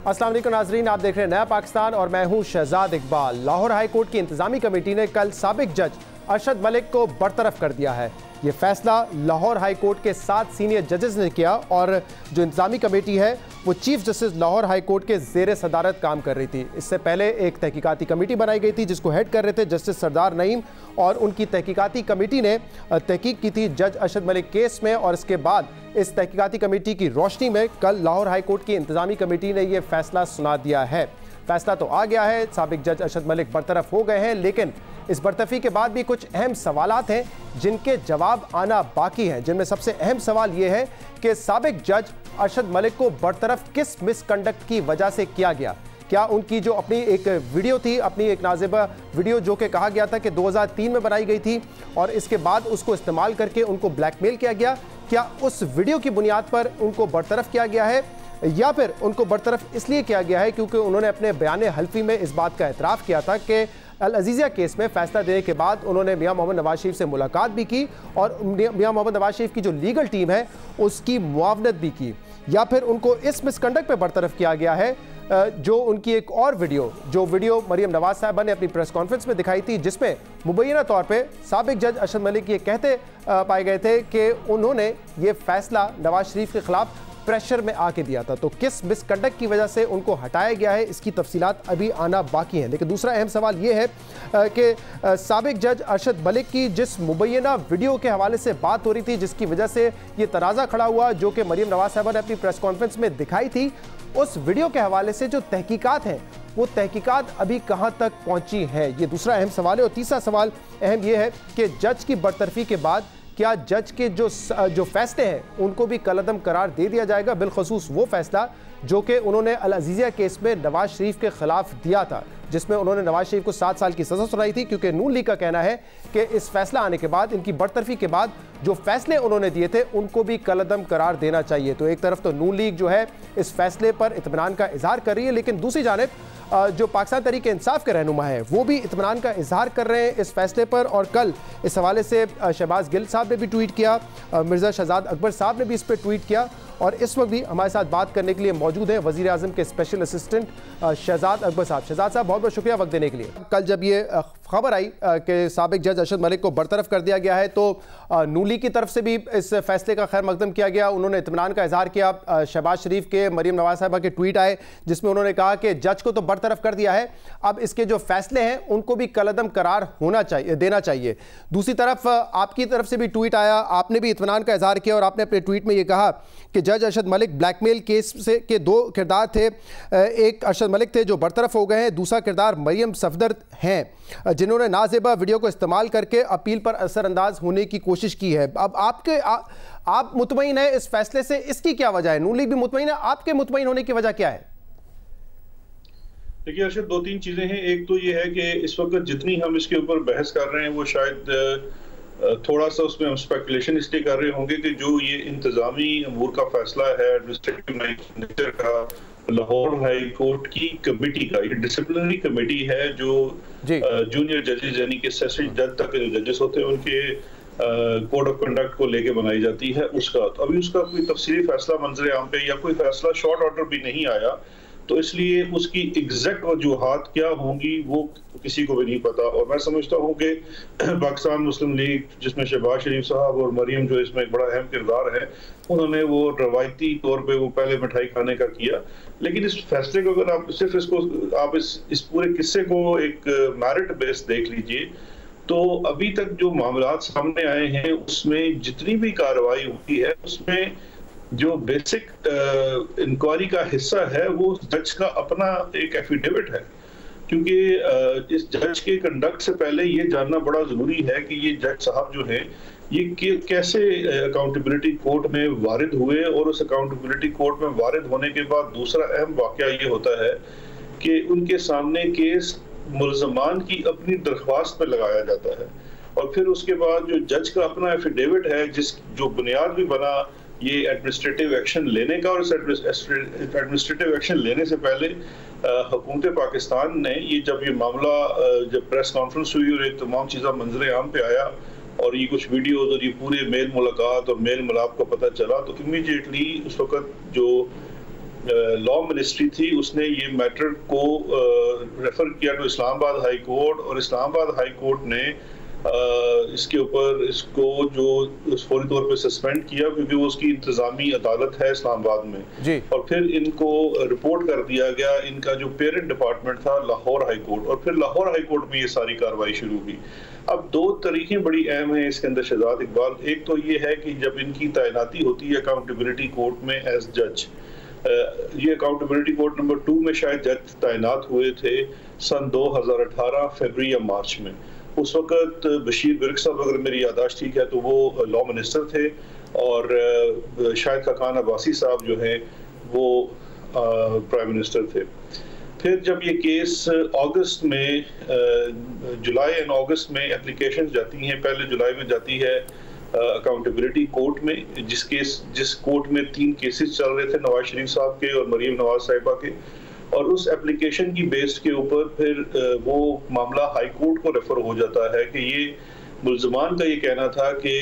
अस्सलाम वालेकुम नाजरीन, आप देख रहे हैं नया पाकिस्तान और मैं हूं शहजाद इकबाल। लाहौर हाई कोर्ट की इंतजामी कमेटी ने कल साबिक जज अरशद मलिक को बरतरफ कर दिया है। ये फैसला लाहौर हाई कोर्ट के 7 सीनियर जजेस ने किया और जो इंतजामी कमेटी है वो chief justice Lahore high court के ज़ेर सदारत काम कर रही थी। इससे पहले एक तहकीकाती कमेटी बनाई गई थी जिसको हेड कर रहे थे जस्टिस सरदार नईम, और उनकी तहकीकाती कमेटी ने तहकीक की थी जज अरशद मलिक केस में। और इसके बाद इस तहकीकाती कमेटी की रोशनी में कल लाहौर हाई कोर्ट की इंतजामी कमेटी ने यह फैसला सुना दिया है। फैसला तो आ गया है, साबिक जज अरशद मलिक बरतरफ हो गए हैं, लेकिन इस बरतरफी के बाद भी कुछ अहम सवालात हैं जिनके जवाब आना बाकी हैं। जिनमें सबसे अहम सवाल यह है कि साबिक जज अरशद मलिक को बरतरफ किस मिसकंडक्ट की वजह से किया गया। क्या उनकी जो अपनी एक वीडियो थी, अपनी एक नाज़िबा वीडियो जो कि कहा गया था कि 2003 में बनाई गई थी और इसके बाद उसको इस्तेमाल करके उनको ब्लैकमेल किया गया, क्या उस वीडियो की बुनियाद पर उनको बरतरफ किया गया है, या फिर उनको बरतरफ इसलिए किया गया है क्योंकि उन्होंने अपने बयान हल्फी में इस बात का एतराफ़ किया था कि अल अजीज़िया केस में फैसला देने के बाद उन्होंने मियां मोहम्मद नवाज शरीफ से मुलाकात भी की और मियां मोहम्मद नवाज शरीफ की जो लीगल टीम है उसकी मुआवनत भी की, या फिर उनको इस मिसकंडक्ट पे बरतरफ किया गया है जो उनकी एक और वीडियो मरियम नवाज साहिबा ने अपनी प्रेस कॉन्फ्रेंस में दिखाई थी, जिसमें मुबैना तौर पे साबिक जज अरशद मलिक ये कहते पाए गए थे कि उन्होंने ये फैसला नवाज शरीफ के खिलाफ प्रेशर में आके दिया था। तो किस मिसकंडक्ट की वजह से उनको हटाया गया है, इसकी तफसीलात अभी आना बाकी है। लेकिन दूसरा अहम सवाल ये है कि साबिक जज अरशद मलिक की जिस मुबैना वीडियो के हवाले से बात हो रही थी, जिसकी वजह से ये तनाज़ा खड़ा हुआ, जो कि मरियम नवाज साहिबा ने अपनी प्रेस कॉन्फ्रेंस में दिखाई थी, उस वीडियो के हवाले से जो तहकीकात हैं वो तहकीकात अभी कहाँ तक पहुँची है, ये दूसरा अहम सवाल है। और तीसरा सवाल अहम ये है कि जज की बरतरफी के बाद क्या जज के जो फैसले हैं उनको भी कलअदम करार दे दिया जाएगा, बिलखसूस वो फैसला जो कि उन्होंने अल अजीज़िया केस में नवाज शरीफ के खिलाफ दिया था, जिसमें उन्होंने नवाज शरीफ को 7 साल की सज़ा सुनाई थी। क्योंकि नून लीग का कहना है कि इस फैसला आने के बाद, इनकी बरतरफी के बाद जो फैसले उन्होंने दिए थे उनको भी कलअदम करार देना चाहिए। तो एक तरफ तो नून लीग जो है इस फैसले पर इत्मीनान का इजहार कर रही है, लेकिन दूसरी जानिब जो पाकिस्तान तहरीक इंसाफ के रहनुमा है वो भी इत्मीनान का इजहार कर रहे हैं इस फैसले पर। और कल इस हवाले से शहबाज गिल साहब ने भी ट्वीट किया, मिर्ज़ा शहजाद अकबर साहब ने भी इस पर ट्वीट किया, और इस वक्त भी हमारे साथ बात करने के लिए मौजूद हैं वज़ीर आज़म के स्पेशल असिस्टेंट शहजाद अकबर साहब। शहजाद साहब, बहुत बहुत शुक्रिया वक्त देने के लिए। कल जब ये खबर आई कि साबिक जज अरशद मलिक को बरतरफ कर दिया गया है तो नून लीग की तरफ से भी इस फैसले का खैर मकदम किया गया, उन्होंने इत्मीनान का इजहार किया। शहबाज शरीफ के, मरियम नवाज साहिबा के ट्वीट आए जिसमें उन्होंने कहा कि जज को तो बरतरफ कर दिया है, अब इसके जो फैसले हैं उनको भी कलअदम करार देना चाहिए। दूसरी तरफ आपकी तरफ से भी ट्वीट आया, आपने भी इत्मीनान का इजहार किया और आपने अपने ट्वीट में ये कहा कि जज अरशद मलिक ब्लैकमेल केस से के 2 किरदार थे, एक अरशद मलिक थे जो बरतरफ हो गए हैं, दूसरा किरदार मरियम सफदर हैं जिन्होंने नाजेबा वीडियो को इस्तेमाल करके अपील पर असरअंदाज होने की कोशिश की है। अब आप मुतमईन है इस फैसले से, इसकी क्या वजह है? नून लीग भी मुतमईन है, आपके मुतमईन होने की वजह क्या है? देखिए अर्शद, 2-3 चीजें हैं। एक तो ये है कि इस वक्त जितनी हम इसके ऊपर बहस कर रहे हैं वो शायद थोड़ा सा उसमें हम स्पेकुलेशन इसलिए कर रहे होंगे कि जो ये इंतजामी अमूर का फैसला है एडमिनिस्ट्रेटिव नेचर का, लाहौर हाई कोर्ट की कमेटी का, ये डिसिप्लिनरी कमेटी है जो जूनियर जजेस यानी कि सेशन जज तक के जो जजेस होते हैं उनके कोड ऑफ कंडक्ट को लेके बनाई जाती है, उसका तो अभी उसका कोई तफसीली फैसला मंजर आम पे या कोई फैसला शॉर्ट ऑर्डर भी नहीं आया, तो इसलिए उसकी एग्जैक्ट वजूहात क्या होंगी वो किसी को भी नहीं पता। और मैं समझता हूँ कि पाकिस्तान मुस्लिम लीग, जिसमें शहबाज शरीफ साहब और मरियम जो इसमें एक बड़ा अहम किरदार है, उन्होंने वो रवायती तौर पे वो पहले मिठाई खाने का किया। लेकिन इस फैसले को अगर आप सिर्फ आप इस पूरे किस्से को एक मेरिट बेस देख लीजिए, तो अभी तक जो मामलात सामने आए हैं उसमें जितनी भी कार्रवाई हुई है उसमें जो बेसिक इंक्वायरी का हिस्सा है वो जज का अपना एक एफिडेविट है। क्योंकि इस जज के कंडक्ट से पहले ये जानना बड़ा जरूरी है कि ये जज साहब जो हैं ये कैसे अकाउंटेबिलिटी कोर्ट में वारिद हुए, और उस अकाउंटेबिलिटी कोर्ट में वारिद होने के बाद दूसरा अहम वाकया ये होता है कि उनके सामने केस मुलजमान की अपनी दरख्वास्त पर लगाया जाता है, और फिर उसके बाद जो जज का अपना एफिडेविट है जो बुनियाद भी बना ये एडमिनिस्ट्रेटिव एक्शन लेने का। और इस एडमिनिस्ट्रेटिव एक्शन लेने से पहले हुकूमत पाकिस्तान ने जब ये मामला जब प्रेस कॉन्फ्रेंस हुई और ये तमाम चीज़ा मंजर आम पे आया और ये कुछ वीडियोज और ये पूरे मेल मुलाकात और मेल मिलाप का पता चला, तो इमीडिएटली उस वक्त जो लॉ मिनिस्ट्री थी उसने ये मैटर को रेफर किया टू इस्लामाबाद हाई कोर्ट, और इस्लामाबाद हाई कोर्ट ने इसके ऊपर इसको जो फौरी तौर पे सस्पेंड किया, क्योंकि वो उसकी इंतजामी अदालत है इस्लामाबाद में जी। और फिर इनको रिपोर्ट कर दिया गया इनका जो पेरेंट डिपार्टमेंट था लाहौर हाई कोर्ट, और फिर लाहौर हाई कोर्ट में ये सारी कार्रवाई शुरू हुई। अब दो तरीके बड़ी अहम हैं इसके अंदर शहजाद इकबाल। एक तो ये है कि जब इनकी तैनाती होती है अकाउंटेबिलिटी कोर्ट में एज जज, ये अकाउंटेबिलिटी कोर्ट नंबर 2 में शायद जज तैनात हुए थे सन 2018 फरवरी या मार्च में। उस वक्त बशीर बिर्क साहब, अगर मेरी यादाश्त ठीक है, तो वो लॉ मिनिस्टर थे, और शाहिद खाकान अब्बासी साहब जो हैं वो प्राइम मिनिस्टर थे। फिर जब ये केस अगस्त में, जुलाई एंड अगस्त में एप्लीकेशन जाती हैं, पहले जुलाई में जाती है अकाउंटेबिलिटी कोर्ट में, जिस कोर्ट में 3 केसेस चल रहे थे, नवाज शरीफ साहब के और मरीम नवाज साहिबा के, और उस एप्लीकेशन की बेस के ऊपर फिर वो मामला हाई कोर्ट को रेफर हो जाता है कि ये मुल्ज़मान का ये कहना था कि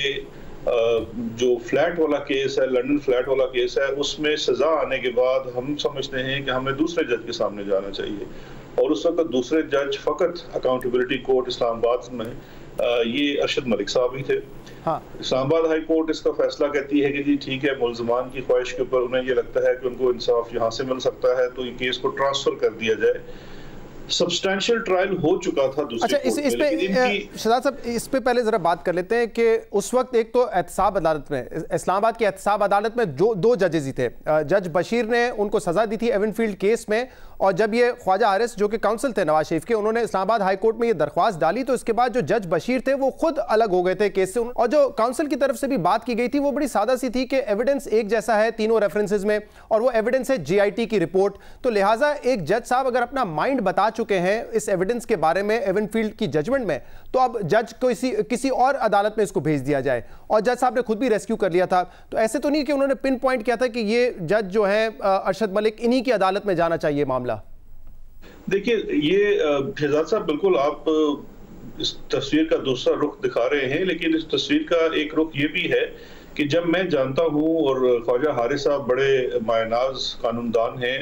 जो फ्लैट वाला केस है, लंदन फ्लैट वाला केस है, उसमें सजा आने के बाद हम समझते हैं कि हमें दूसरे जज के सामने जाना चाहिए, और उस वक्त दूसरे जज फकत अकाउंटेबिलिटी कोर्ट इस्लामाबाद में ये अरशद मलिक साहब ही थे। हाँ। इस्लामाबाद हाई कोर्ट इसका फैसला कहती है कि जी ठीक है, मुल्ज़मान की ख्वाहिश के ऊपर उन्हें ये लगता है कि उनको इंसाफ यहाँ से मिल सकता है, तो ये केस को ट्रांसफर कर दिया जाए। सब्सटैंशियल ट्रायल हो चुका था दूसरे। अच्छा, इस पे शहजाद साहब, इस पे पहले जरा बात कर लेते हैं कि उस वक्त एक तो एहतसाब अदालत में, इस्लामाबाद की एहतसाब अदालत में जो 2 जजेस ही थे। जज बशीर ने उनको सजा दी थी एवनफील्ड केस में, और जब ये ख्वाजा हारिस जो कि काउंसिल थे नवाज शरीफ के, उन्होंने इस्लामाबाद हाई कोर्ट में ये दरख्वास्त डाली, तो इसके बाद जो जज बशीर थे वो खुद अलग हो गए थे केस से, और जो काउंसिल की तरफ से भी बात की गई थी वो बड़ी सादा सी थी कि एविडेंस एक जैसा है तीनों रेफरेंसेज में, और वो एविडेंस है GIT की रिपोर्ट। तो लिहाजा एक जज साहब अगर अपना माइंड बता चुके हैं इस एविडेंस के बारे में एवनफील्ड की जजमेंट में, तो अब जज को किसी और अदालत में इसको भेज दिया जाए, और जज साहब ने खुद भी रेस्क्यू कर लिया था। तो ऐसे तो नहीं कि उन्होंने पिन पॉइंट किया था कि ये जज जो है अरशद मलिक, इन्हीं की अदालत में जाना चाहिए मामला। देखिए, ये शहजाद साहब बिल्कुल आप इस तस्वीर का दूसरा रुख दिखा रहे हैं, लेकिन इस तस्वीर का एक रुख ये भी है कि जब मैं जानता हूँ, और ख्वाजा हारिस साहब बड़े मायनाज कानूनदान हैं,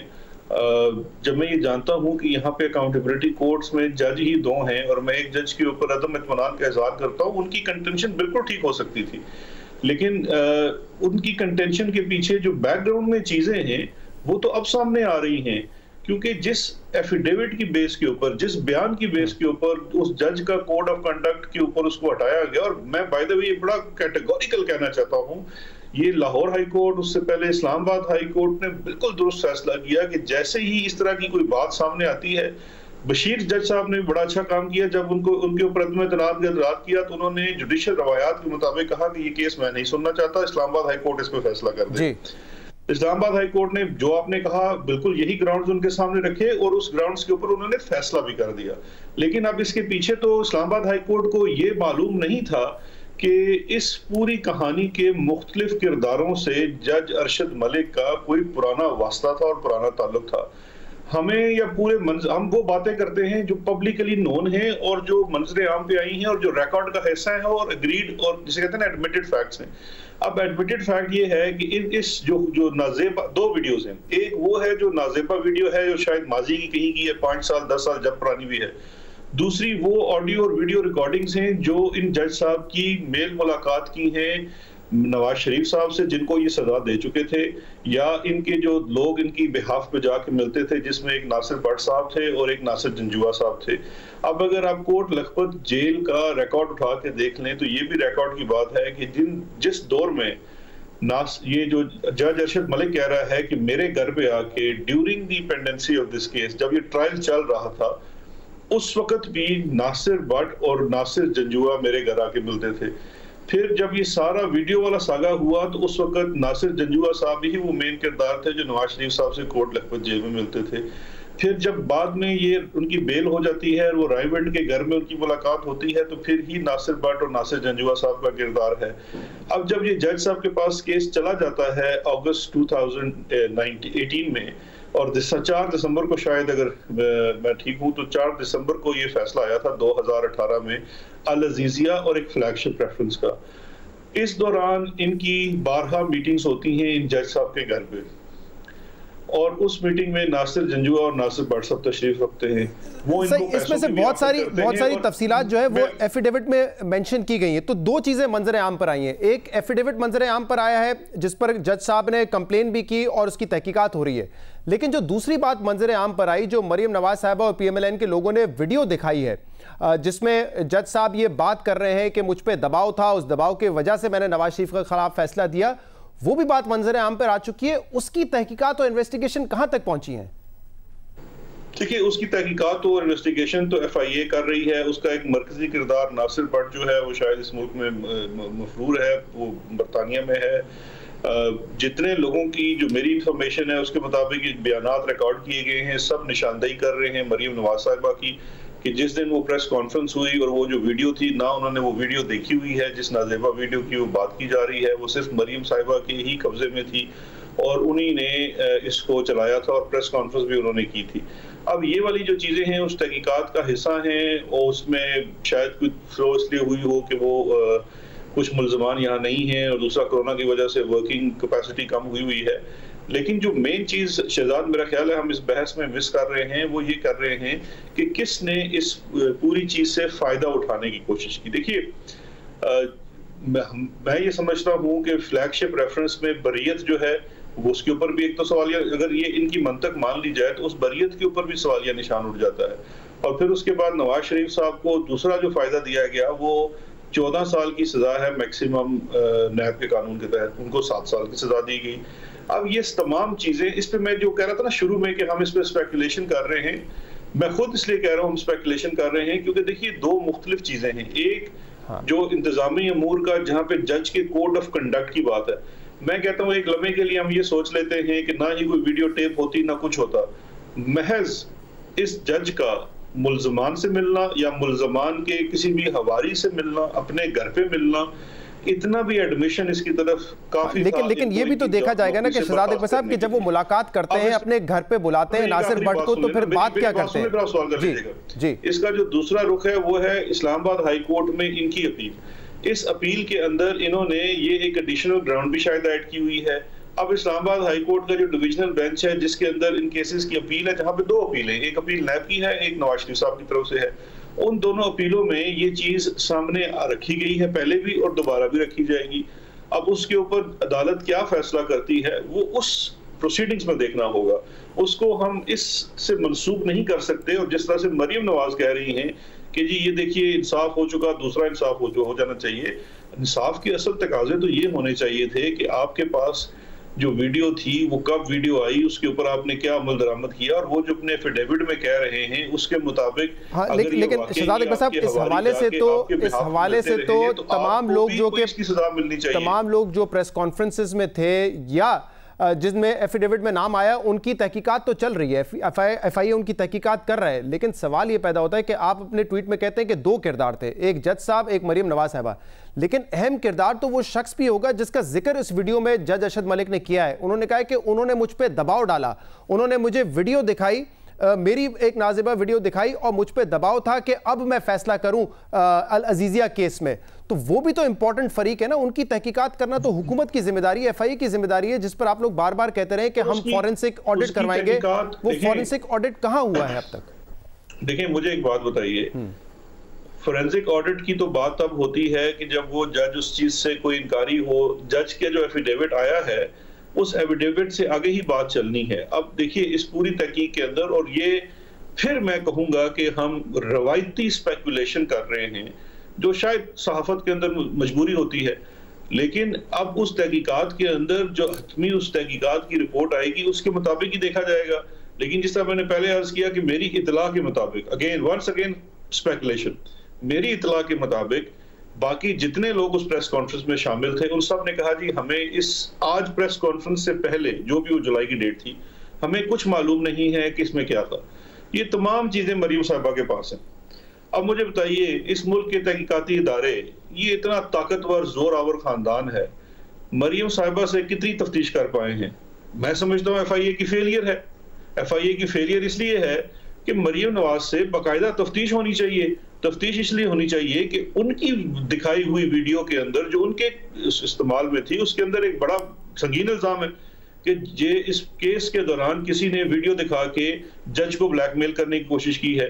जब मैं ये जानता हूँ कि यहाँ पे अकाउंटेबिलिटी कोर्ट्स में जज ही 2 हैं, और मैं एक जज के ऊपर अदम इत्मीनान का इजहार करता हूँ, उनकी कंटेंशन बिल्कुल ठीक हो सकती थी, लेकिन उनकी कंटेंशन के पीछे जो बैकग्राउंड में चीजें हैं वो तो अब सामने आ रही हैं, क्योंकि जिस एफिडेविट की बेस के ऊपर, जिस बयान की बेस के ऊपर उस जज का कोड ऑफ कंडक्ट के ऊपर उसको हटाया गया, और मैं बाय द वे ये बड़ा कैटेगोरिकल कहना चाहता हूँ, ये लाहौर हाई कोर्ट, उससे पहले इस्लामाबाद हाई कोर्ट ने बिल्कुल दुरुस्त फैसला किया कि जैसे ही इस तरह की कोई बात सामने आती है, बशीर जज साहब ने बड़ा अच्छा काम किया, जब उनके ऊपर अदम इत्मीनान का इजहार किया तो उन्होंने जुडिशियल रवायात के मुताबिक कहा कि ये केस मैं नहीं सुनना चाहता, इस्लामाबाद हाई कोर्ट इस पर फैसला कर दे। इस्लामाबाद हाई कोर्ट ने जो आपने कहा बिल्कुल यही ग्राउंड्स उनके सामने रखे, और उस ग्राउंड्स के ऊपर उन्होंने फैसला भी कर दिया। लेकिन अब इसके पीछे तो इस्लामाबाद हाई कोर्ट को ये मालूम नहीं था कि इस पूरी कहानी के मुख्तलिफ किरदारों से जज अरशद मलिक का कोई पुराना वास्ता था और पुराना ताल्लुक था। हमें या पूरे हम वो बातें करते हैं जो पब्लिकली नोन है और जो मंजर आम पे आई हैं और जो रिकॉर्ड का हिस्सा है और एग्रीड और जिसे कहते हैं ना एडमिटेड फैक्ट्स हैं। अब एडमिटेड फैक्ट ये है कि इस जो नाजेबा 2 वीडियोस हैं, एक वो है जो नाजेबा वीडियो है जो शायद माजी की कहीं की है, 5 साल 10 साल जब पुरानी भी है। दूसरी वो ऑडियो और वीडियो रिकॉर्डिंग्स हैं जो इन जज साहब की मेल मुलाकात की हैं नवाज शरीफ साहब से, जिनको ये सजा दे चुके थे, या इनके जो लोग इनकी बिहाफ पे जाके मिलते थे, जिसमें एक नासिर भट्ट साहब थे और एक नासिर जंजुआ साहब थे। अब अगर आप कोट लखपत जेल का रिकॉर्ड उठा के देख लें तो ये भी रिकॉर्ड की बात है कि जिस दौर में ये जो जज अरशद मलिक कह रहा है कि मेरे घर पे आके during the pendency of this case, जब ये ट्रायल चल रहा था, उस वक्त भी नासिर भट्ट और नासिर जंजुआ मेरे घर आके मिलते थे। फिर जब ये सारा वीडियो वाला सागा हुआ तो उस वक्त नासिर जंजुआ साहब ही वो मेन किरदार थे जो नवाज शरीफ साहब से कोट लखपत जेल में मिलते थे। फिर जब बाद में ये उनकी बेल हो जाती है और वो रायवेंड के घर में उनकी मुलाकात होती है तो फिर ही नासिर भट्ट और नासिर जंजुआ साहब का किरदार है। अब जब ये जज साहब के पास केस चला जाता है अगस्त 2018 में, और 4 दिसंबर को शायद अगर मैं ठीक हूं तो 4 दिसंबर को ये फैसला आया था 2018 में अल अजीजिया और एक फ्लैगशिप रेफरेंस का। इस दौरान इनकी 12 मीटिंग्स होती हैं इन जज साहब के घर पे। और उस मीटिंग में नासिर जंजुआ और नासिर भट्ट साहब तशरीफ रखते हैं। वो इसमें से बहुत सारी तफसीलात जो है वो एफिडेविट में मेंशन की गई हैं। तो दो चीज़ें मंजर आम पर आई हैं। एक एफिडेविट मंजर आम पर आया है जिस पर जज साहब ने कंप्लेन भी की और उसकी तहकीकात हो रही है, लेकिन जो दूसरी बात मंजर आम पर आई, जो मरियम नवाज साहबा और PMLN के लोगों ने वीडियो दिखाई है जिसमें जज साहब ये बात कर रहे हैं कि मुझ पर दबाव था, उस दबाव की वजह से मैंने नवाज शरीफ के खिलाफ फैसला दिया, वो भी बात मंजर आम पर आ चुकी है। उसकी तहकीकात और इन्वेस्टिगेशन कहां तक पहुंची है? देखिए, उसकी तहकीकात और इन्वेस्टिगेशन तो FIA कर रही है। उसका एक मरकजी किरदार नासिर भट्ट जो है वो शायद इस मुल्क में मफरूर है, वो बरतानिया में है। जितने लोगों की जो मेरी इंफॉर्मेशन है उसके मुताबिक बयानात रिकॉर्ड किए गए हैं, सब निशानदेही कर रहे हैं मरियम नवाज साहिबा की कि जिस दिन वो प्रेस कॉन्फ्रेंस हुई और वो जो वीडियो थी ना उन्होंने वो वीडियो देखी हुई है, जिस नाजेबा वीडियो की वो बात की जा रही है वो सिर्फ मरियम साहिबा के ही कब्जे में थी और उन्हीं ने इसको चलाया था और प्रेस कॉन्फ्रेंस भी उन्होंने की थी। अब ये वाली जो चीज़ें हैं उस तहकीकात का हिस्सा हैं और उसमें शायद कुछ फ्लो इसलिए हुई हो कि वो कुछ मुल्ज़मान यहाँ नहीं हैं और दूसरा कोरोना की वजह से वर्किंग कैपेसिटी कम हुई है। लेकिन जो मेन चीज़ शहजाद मेरा ख्याल है हम इस बहस में मिस कर रहे हैं वो ये कर रहे हैं कि किसने इस पूरी चीज़ से फ़ायदा उठाने की कोशिश की। देखिए, मैं ये समझता हूँ कि फ्लैगशिप रेफरेंस में बरियत जो है वो उसके ऊपर भी एक तो सवालिया, अगर ये इनकी मंतक मान ली जाए तो उस बरियत के ऊपर भी सवालिया निशान उठ जाता है। और फिर उसके बाद नवाज शरीफ साहब को दूसरा जो फ़ायदा दिया गया वो 14 साल की सज़ा है मैक्सिमम नैब के कानून के तहत, उनको 7 साल की सज़ा दी गई। अब ये तमाम चीज़ें, इस पे मैं जो कह रहा था ना शुरू में कि हम इस पे स्पेकुलेशन कर रहे हैं, मैं खुद इसलिए कह रहा हूँ हम स्पेकुलेशन कर रहे हैं क्योंकि देखिए दो मुख्तलिफ चीज़ें हैं। एक जो इंतजामी अमूर का जहाँ पे जज के कोड ऑफ कंडक्ट की बात है, मैं कहता हूँ एक लम्हे के लिए हम ये सोच लेते हैं कि ना ही कोई वीडियो टेप होती ना कुछ होता, महज इस जज का मुल्ज़मान से मिलना या मुल्ज़मान के किसी भी हवारी से मिलना, अपने घर पे मिलना, इतना भी एडमिशन इसकी तरफ काफी। लेकिन ये भी तो देखा जाएगा ना कि शहजाद इकबाल साहब कि जब वो मुलाकात करते हैं, अपने घर पे बुलाते हैं नासिर भट्ट को, तो फिर बात क्या करते हैं? जी, इसका जो दूसरा रुख है वो है इस्लामाबाद हाई कोर्ट में इनकी अपील। इस अपील के अंदर इन्होंने ये एक एडिशनल ग्राउंड भी शायद ऐड की हुई है। अब इस्लामाबाद हाई कोर्ट का जो डिविजनल बेंच है जिसके अंदर इन केसेस की अपील है, जहां पे दो अपील है, एक अपील नैब की है, एक नवाज शरीफ साहब की तरफ से है। उन दोनों अपीलों में ये चीज सामने रखी गई है पहले भी और दोबारा भी रखी जाएगी। अब उसके ऊपर अदालत क्या फैसला करती है वो उस प्रोसीडिंग्स में देखना होगा, उसको हम इससे मनसूख नहीं कर सकते। और जिस तरह से मरियम नवाज कह रही हैं कि जी ये देखिए इंसाफ हो चुका, दूसरा इंसाफ हो जाना चाहिए। इंसाफ के असल तकाजे तो ये होने चाहिए थे कि आपके पास जो वीडियो थी वो कब वीडियो आई, उसके ऊपर आपने क्या अमल दरामद किया, और वो जो अपने एफिडेविट में कह रहे हैं उसके मुताबिक। लेकिन शहजाद इकबाल साहब इस हवाले से तो तमाम लोग जो कि सजा मिलनी चाहिए, तमाम लोग जो प्रेस कॉन्फ्रेंसेस में थे या जिसमें एफिडेविट में नाम आया उनकी तहकीकात तो चल रही है, FIA उनकी तहकीकात कर रहा है। लेकिन सवाल ये पैदा होता है कि आप अपने ट्वीट में कहते हैं कि दो किरदार थे, एक जज साहब, एक मरियम नवाज साहबा, लेकिन अहम किरदार तो वो शख्स भी होगा जिसका जिक्र इस वीडियो में जज अरशद मलिक ने किया है। उन्होंने कहा कि उन्होंने मुझ पर दबाव डाला, उन्होंने मुझे वीडियो दिखाई, मेरी एक नाजिबा वीडियो दिखाई और मुझ पे दबाव था कि अब मैं फैसला करूं अल अजीजिया केस में। तो वो भी तो इंपॉर्टेंट फरीक है ना, उनकी तहकीकात करना तो हुकूमत की जिम्मेदारी है, FIA की जिम्मेदारी है, जिस पर आप लोग बार बार कहते रहे कि हम फॉरेंसिक ऑडिट करवाएंगे। वो फॉरेंसिक ऑडिट कहां हुआ है अब तक? देखिए मुझे एक बात बताइए, फॉरेंसिक ऑडिट की तो बात तब होती है कि जब वो जज उस चीज से कोई इंकारी हो। जज के जो एफिडेविट आया है उस एफिडेविट से आगे ही बात चलनी है। अब देखिए इस पूरी तहकीक के अंदर, और ये फिर मैं कहूंगा कि हम रवायती स्पेकुलेशन कर रहे हैं जो शायद सहाफत के अंदर मजबूरी होती है, लेकिन अब उस तहकीकात के अंदर जो हतमी उस तहकीकात की रिपोर्ट आएगी उसके मुताबिक ही देखा जाएगा। लेकिन जिस तरह मैंने पहले अर्ज किया कि मेरी इतला के मुताबिक, वंस अगेन स्पेकुलेशन, मेरी इतला के मुताबिक बाकी जितने लोग उस प्रेस कॉन्फ्रेंस में शामिल थे उन सब ने कहा जी हमें इस आज प्रेस कॉन्फ्रेंस से पहले जो भी वो जुलाई की डेट थी हमें कुछ मालूम नहीं है कि इसमें क्या था। ये तमाम चीजें मरियम साहिबा के पास हैं। अब मुझे बताइए, इस मुल्क के तहकीकाती इदारे, ये इतना ताकतवर जोरावर खानदान है, मरियम साहिबा से कितनी तफ्तीश कर पाए हैं? मैं समझता हूँ FIA की फेलियर है। FIA की फेलियर इसलिए है कि मरियम नवाज से बाकायदा तफ्तीश होनी चाहिए। तफ्तीश इसलिए होनी चाहिए कि उनकी दिखाई हुई वीडियो के अंदर जो उनके इस्तेमाल में थी उसके अंदर एक बड़ा संगीन इल्जाम है कि ये इस केस के दौरान किसी ने वीडियो दिखा के जज को ब्लैकमेल करने की कोशिश की है।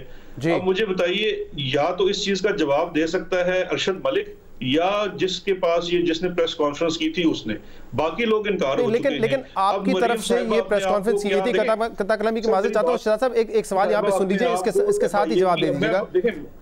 अब मुझे बताइए, या तो इस चीज का जवाब दे सकता है अरशद मलिक या जिसके पास ये जिसने प्रेस कॉन्फ्रेंस की थी उसने, बाकी लोग इनकार हो चुके हैं। लेकिन आपकी तरफ से ये प्रेस कॉन्फ्रेंस की थी, कता कलामी की माजरत चाहता हूं शहजाद साहब, एक सवाल यहाँ पे सुन लीजिए, इसके साथ ही जवाब दे दीजिएगा,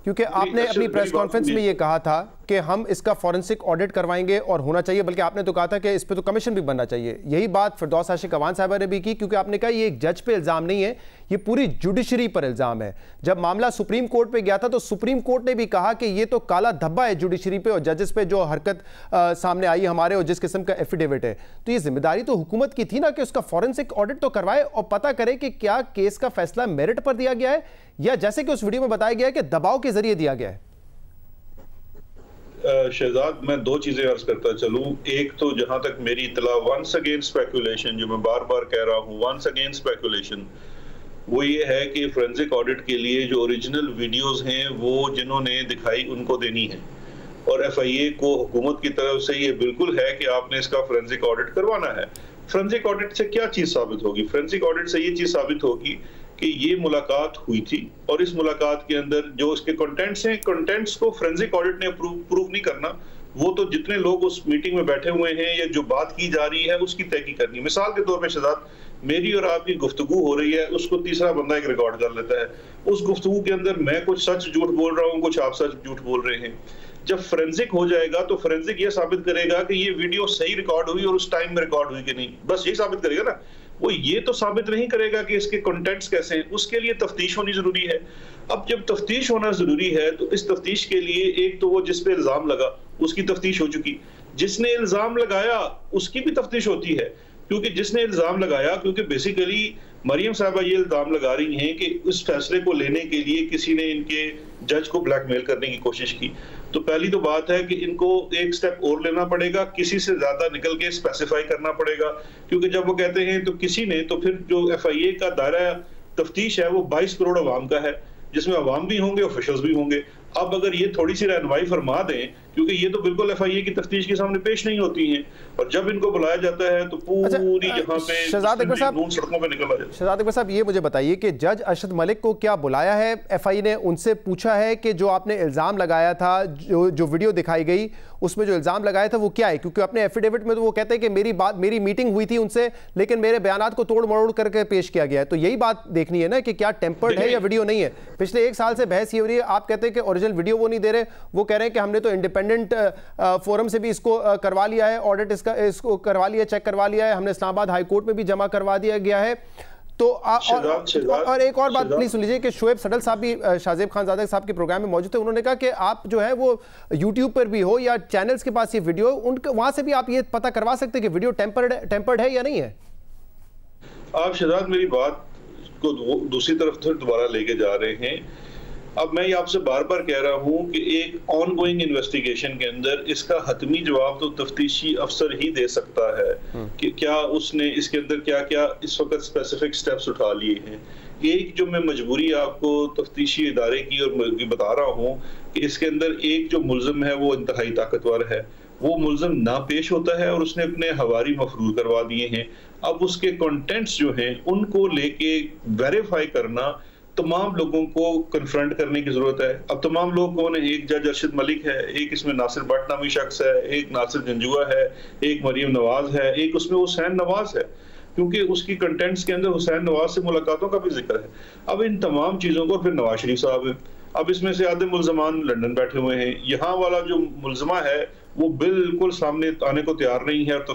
क्योंकि आपने अपनी प्रेस कॉन्फ्रेंस में ये कहा था कि हम इसका फॉरेंसिक ऑडिट करवाएंगे और होना चाहिए, बल्कि आपने तो कहा था कि इस पे तो कमीशन भी बनना चाहिए। यही बात फिरदौस आशिक अवान साहबा ने भी की, क्योंकि आपने कहा ये एक जज पे इल्जाम नहीं है, ये पूरी जुडिशरी पर इल्जाम है। जब मामला सुप्रीम कोर्ट पे गया था तो सुप्रीम कोर्ट ने भी कहा कि ये तो काला धब्बा है जुडिशरी पे और जजेस पे जो हरकत सामने आई हमारे और जिस किस्म का एफिडेविट है। तो ये जिम्मेदारी तो हुकूमत की थी ना कि उसका फॉरेंसिक ऑडिट तो करवाए और पता करे कि क्या केस का फैसला मेरिट पर दिया गया है या जैसे कि उस वीडियो में बताया गया है कि दबाव के जरिए दिया गया है। शहजाद, मैं दो चीजें अर्ज करता चलूं। एक तो जहां तक मेरी इतला, वंस अगेन स्पेकुलेशन, जो मैं बार बार कह रहा हूं, वंस अगेन स्पेकुलेशन, वो ये है कि फोरेंसिक ऑडिट के लिए जो ओरिजिनल वीडियोस हैं वो जिन्होंने दिखाई उनको देनी है, और एफआईए को हुकूमत की तरफ से ये बिल्कुल है कि आपने इसका फोरेंसिक ऑडिट करवाना है। फोरेंसिक ऑडिट से क्या चीज साबित होगी? फोरेंसिक ऑडिट से ये चीज साबित होगी कि ये मुलाकात हुई थी और इस मुलाकात के अंदर जो इसके कंटेंट्स हैं, कंटेंट्स को फोरेंसिक ऑडिट ने प्रूव नहीं करना, वो तो जितने लोग उस मीटिंग में बैठे हुए हैं या जो बात की जा रही है उसकी तहकीक करनी। मिसाल के तौर पे शहजाद, मेरी और आपकी गुफ्तगू हो रही है, उसको तीसरा बंदा एक रिकॉर्ड कर लेता है, उस गुफ्तगू के अंदर मैं कुछ सच झूठ बोल रहा हूँ, कुछ आप सच झूठ बोल रहे हैं। जब फोरेंसिक हो जाएगा तो फोरेंसिक ये साबित करेगा कि ये वीडियो सही रिकॉर्ड हुई और उस टाइम में रिकॉर्ड हुई कि नहीं, बस यही साबित करेगा ना। वो ये तो साबित नहीं करेगा कि इसके कंटेंट्स कैसे हैं, उसके लिए तफ्तीश होनी जरूरी है। अब जब तफ्तीश होना जरूरी है तो इस तफ्तीश के लिए एक तो वो जिस पे इल्जाम लगा उसकी तफ्तीश हो चुकी, जिसने इल्जाम लगाया उसकी भी तफ्तीश होती है, क्योंकि जिसने इल्जाम लगाया, क्योंकि बेसिकली मरियम साहबा ये इल्जाम लगा रही हैं कि उस फैसले को लेने के लिए किसी ने इनके जज को ब्लैकमेल करने की कोशिश की। तो पहली तो बात है कि इनको एक स्टेप और लेना पड़ेगा, किसी से ज्यादा निकल के स्पेसिफाई करना पड़ेगा, क्योंकि जब वो कहते हैं तो किसी ने, तो फिर जो एफआईए का दायरा तफ्तीश है वो 22 करोड़ अवाम का है, जिसमें अवाम भी होंगे, ऑफिशियल्स भी होंगे। अब अगर ये थोड़ी सी रहनुमाई फरमा दें, क्योंकि ये तो बिल्कुल एफआईए की तफ्तीश के सामने पेश नहीं होती हैं, और जब इनको बुलाया जाता है तो पूरी यहाँ पे शहजाद अकबर साहब सड़कों पे निकल आ जाए। शहजाद अकबर साहब, ये मुझे बताइए कि जज अरशद मलिक को क्या बुलाया है एफआईए ने? उनसे पूछा है कि जो आपने इल्ज़ाम लगाया था, जो वीडियो दिखाई गई उसमें जो इल्ज़ाम लगाया था वो क्या है? क्योंकि अपने एफिडेविट में तो वो कहते हैं कि मेरी मीटिंग हुई थी उनसे, लेकिन मेरे बयानात को तोड़ मरोड़ करके पेश किया गया है। तो यही बात देखनी है ना कि क्या टेम्पर्ड है या वीडियो नहीं है। पिछले 1 साल से बहस ये हो रही है, आप कहते हैं कि ओरिजिनल वीडियो वो नहीं दे रहे, वो कह रहे हैं कि हमने तो इंडिपेंडेंट फोरम से भी इसको करवा लिया है, ऑडिट इसको करवा लिया, चेक करवा लिया है, हमने इस्लामाबाद हाई कोर्ट में भी जमा करवा दिया गया है। तो और एक और बात प्लीज सुन लीजिए कि शोएब सडल साहब भी शाहजेब खानजादा साहब के प्रोग्राम में मौजूद थे, उन्होंने कहा कि आप जो है वो यूट्यूब पर भी हो या चैनल्स के पास ये वीडियो, उनके वहां से भी आप ये पता करवा सकते हैं कि वीडियो टेम्पर्ड है या नहीं है। आप शहजाद मेरी बात को दूसरी तरफ फिर दोबारा लेके जा रहे हैं। अब मैं ये आपसे बार बार कह रहा हूं कि एक ऑनगोइंग इन्वेस्टिगेशन के अंदर इसका हतमी जवाब तो तफ्तीशी अफसर ही दे सकता है कि क्या उसने इसके अंदर क्या क्या इस वक्त स्पेसिफिक स्टेप्स उठा लिए हैं। एक जो मैं मजबूरी आपको तफ्तीशी इदारे की और बता रहा हूं कि इसके अंदर एक जो मुल्जिम है वो इंतहाई ताकतवर है, वो मुल्जिम ना पेश होता है और उसने अपने हवारी मफरूज करवा दिए हैं। अब उसके कंटेंट्स जो हैं उनको लेके वेरीफाई करना तमाम लोगों को कन्फ्रंट करने की जरूरत है। अब तमाम लोग कौन है? एक जज अरशद मलिक है, एक इसमें नासिर भट्ट नामी शख्स है, एक नासिर जंजुआ है, एक मरियम नवाज है, एक उसमें हुसैन नवाज है, क्योंकि उसकी कंटेंट्स के अंदर हुसैन नवाज से मुलाकातों का भी जिक्र है। अब इन तमाम चीजों को फिर नवाज शरीफ साहब है, अब इसमें से आधे मुल्जमान लंदन बैठे हुए हैं, यहाँ वाला जो मुल्जमा है वो बिल्कुल सामने आने को तैयार नहीं है और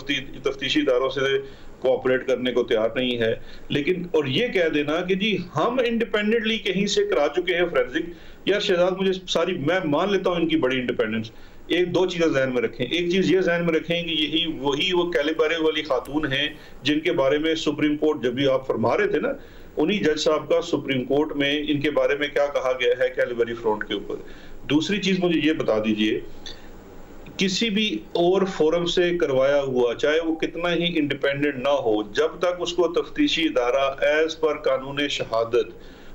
तफ्तीशी इदारों से कोऑपरेट करने को तैयार नहीं है। लेकिन और ये कह देना कि जी हम इंडिपेंडेंटली कहीं से करा चुके हैं फोरेंसिक, यार शहजाद मुझे सारी, मैं मान लेता हूँ इनकी बड़ी इंडिपेंडेंस, एक दो चीजें ज़हन में रखें। एक चीज ये ज़हन में रखें कि यही वही वो कैलिबरे वाली खातून हैं जिनके बारे में सुप्रीम कोर्ट, जब भी आप फरमा रहे थे ना, उन्हीं जज साहब का सुप्रीम कोर्ट में इनके बारे में क्या कहा गया है कैलिबरी फ्रंट के ऊपर। दूसरी चीज मुझे ये बता दीजिए, किसी भी और फोरम से करवाया हुआ, चाहे वो कितना ही इंडिपेंडेंट ना हो, जब तक उसको तफ्तीशी इदारा एज पर कानून शहादत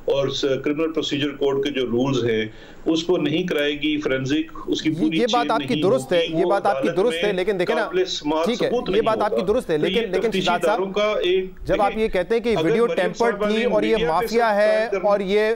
और क्रिमिनल प्रोसीजर कोड के जो रूल्स हैं उसको नहीं कराएगी फोरेंसिक, उसकी पूरी ये बात आपकी दुरुस्त है, ये बात आपकी दुरुस्त है, लेकिन देखें ना, ठीक है, ये बात आपकी दुरुस्त है, लेकिन शहजाद साहब जब आप ये कहते हैं कि वीडियो टेम्पर्ड थी और ये माफिया है और ये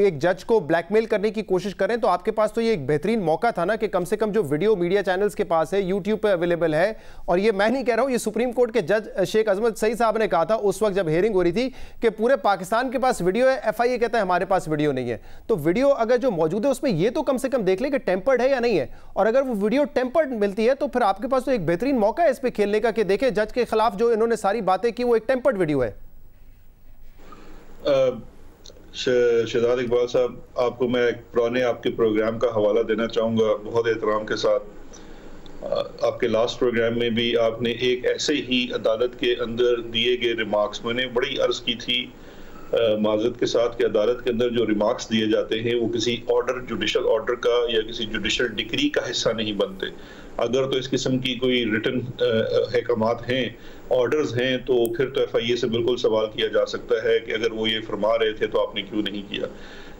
एक जज को ब्लैकमेल करने की कोशिश करें, तो आपके पास तो ये एक बेहतरीन मौका था ना कि कम से कम जो वीडियो मीडिया चैनल्स के पास है, यूट्यूब पे अवेलेबल है, और ये मैं नहीं कह रहा हूं, ये सुप्रीम कोर्ट के जज शेख अजमत सईद साहब ने कहा था उस वक्त जब हियरिंग हो रही थी कि पूरे पाकिस्तान के पास वीडियो है, एफआईए कहता है हमारे पास वीडियो नहीं है। तो वीडियो अगर जो मौजूद है उसमें ये तो कम से कम देख ले कि टेम्पर्ड है या नहीं है, और अगर वो वीडियो टेम्पर्ड मिलती है तो फिर आपके पास तो एक बेहतरीन मौका है इस पे खेलने का कि देखें जज के खिलाफ जो इन्होंने सारी बातें की वो एक टेम्पर्ड वीडियो है। शहजाद इकबाल साहब, आपको मैं पुराने आपके प्रोग्राम का हवाला देना चाहूँगा बहुत एहतराम के साथ। आपके लास्ट प्रोग्राम में भी आपने एक ऐसे ही अदालत के अंदर दिए गए रिमार्क्स, मैंने बड़ी अर्ज की थी माजरत के साथ कि अदालत के अंदर जो रिमार्क्स दिए जाते हैं वो किसी ऑर्डर, जुडिशल ऑर्डर का या किसी जुडिशल डिक्री का हिस्सा नहीं बनते। अगर तो इस किस्म की कोई रिटन अहकामात हैं, ऑर्डर्स हैं, तो फिर तो एफआईए से बिल्कुल सवाल किया जा सकता है कि अगर वो ये फरमा रहे थे तो आपने क्यों नहीं किया।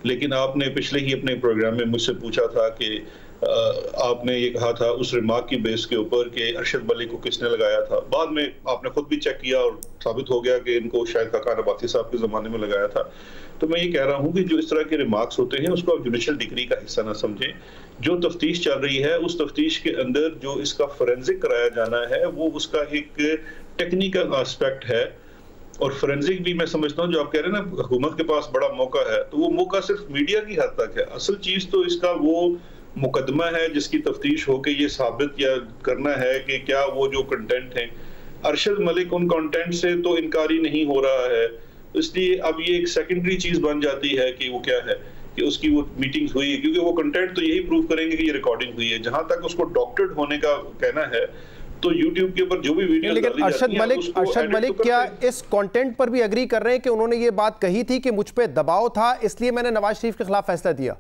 लेकिन आपने पिछले ही अपने प्रोग्राम में मुझसे पूछा था कि आपने ये कहा था उस रिमार्क की बेस के ऊपर कि अरशद मलिक को किसने लगाया था। बाद में आपने खुद भी चेक किया और साबित हो गया कि इनको शायद खाकान अब्बासी साहब के ज़माने में लगाया था। तो मैं ये कह रहा हूँ कि जो इस तरह के रिमार्क्स होते हैं उसको आप जुडिशल डिक्री का हिस्सा ना समझें। जो तफ्तीश चल रही है उस तफ्तीश के अंदर जो इसका फोरेंसिक कराया जाना है वो उसका एक टेक्निकल एस्पेक्ट है। और फोरेंसिक भी मैं समझता हूँ, जो आप कह रहे हैं ना हुकूमत के पास बड़ा मौका है, तो वो मौका सिर्फ मीडिया की हद तक है। असल चीज तो इसका वो मुकदमा है जिसकी तफ्तीश होकर ये साबित या करना है कि क्या वो जो कंटेंट है, अरशद मलिक उन कंटेंट से तो इनकारी नहीं हो रहा है, इसलिए अब ये एक सेकेंडरी चीज बन जाती है कि वो क्या है कि उसकी वो मीटिंग्स हुई है, क्योंकि वो कंटेंट तो यही प्रूव करेंगे कि ये रिकॉर्डिंग हुई है। जहां तक उसको डॉक्टरेट होने का कहना है तो यूट्यूब के ऊपर जो भी वीडियो, लेकिन अरशद मलिक क्या इस कंटेंट पर भी एग्री कर रहे हैं कि उन्होंने ये बात कही थी कि मुझ पे दबाव था इसलिए मैंने नवाज शरीफ के खिलाफ फैसला दिया?